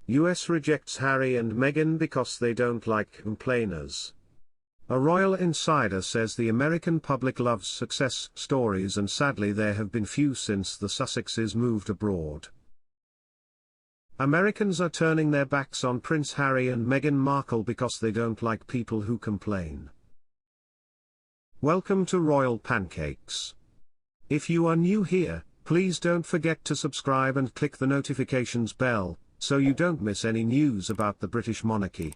US rejects Harry and Meghan because they don't like complainers. A royal insider says the American public loves success stories, and sadly there have been few since the Sussexes moved abroad. Americans are turning their backs on Prince Harry and Meghan Markle because they don't like people who complain. Welcome to Royal Pancakes. If you are new here, please don't forget to subscribe and click the notifications bell, so you don't miss any news about the British monarchy.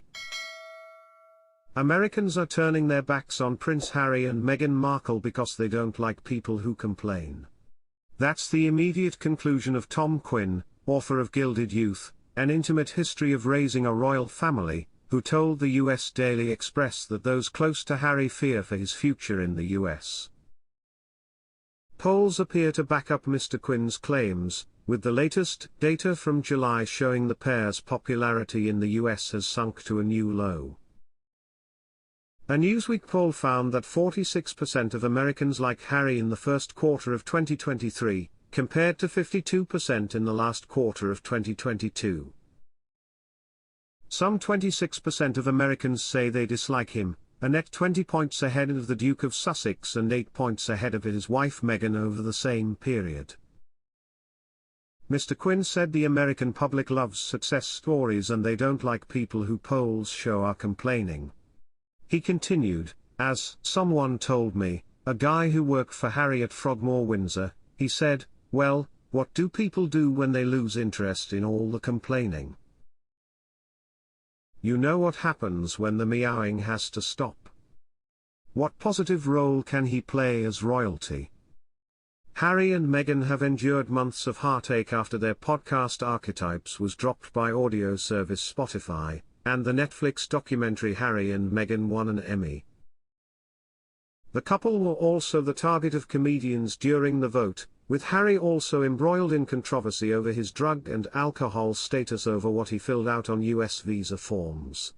Americans are turning their backs on Prince Harry and Meghan Markle because they don't like people who complain. That's the immediate conclusion of Tom Quinn, author of Gilded Youth, An Intimate History of Raising a Royal Family, who told the US Daily Express that those close to Harry fear for his future in the US. Polls appear to back up Mr Quinn's claims, with the latest data from July showing the pair's popularity in the US has sunk to a new low. A Newsweek poll found that 46% of Americans like Harry in the first quarter of 2023, compared to 52% in the last quarter of 2022. Some 26% of Americans say they dislike him, a net 20 points ahead of the Duke of Sussex and 8 points ahead of his wife Meghan over the same period. Mr Quinn said the American public loves success stories and they don't like people who polls show are complaining. He continued, "As someone told me, a guy who worked for Harry at Frogmore Windsor, he said, well, what do people do when they lose interest in all the complaining? You know what happens when the meowing has to stop. What positive role can he play as royalty?" Harry and Meghan have endured months of heartache after their podcast Archetypes was dropped by audio service Spotify, and the Netflix documentary Harry and Meghan won an Emmy. The couple were also the target of comedians during the vote, with Harry also embroiled in controversy over his drug and alcohol status over what he filled out on US visa forms.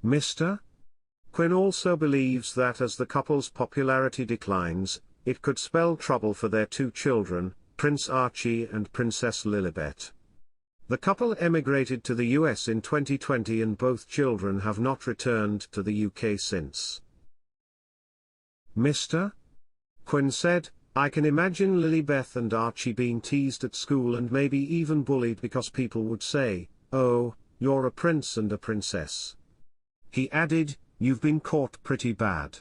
Mr. Quinn also believes that as the couple's popularity declines, it could spell trouble for their two children, Prince Archie and Princess Lilibet. The couple emigrated to the US in 2020 and both children have not returned to the UK since. Mr. Quinn said, "I can imagine Lilibet and Archie being teased at school and maybe even bullied because people would say, 'Oh, you're a prince and a princess.'" He added, "You've been caught pretty bad."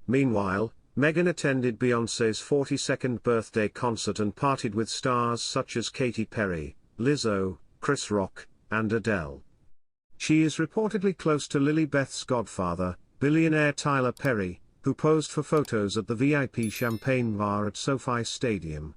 Meanwhile, Meghan attended Beyoncé's 42nd birthday concert and partied with stars such as Katy Perry, Lizzo, Chris Rock, and Adele. She is reportedly close to Lilibet's godfather, billionaire Tyler Perry, who posed for photos at the VIP champagne bar at SoFi Stadium.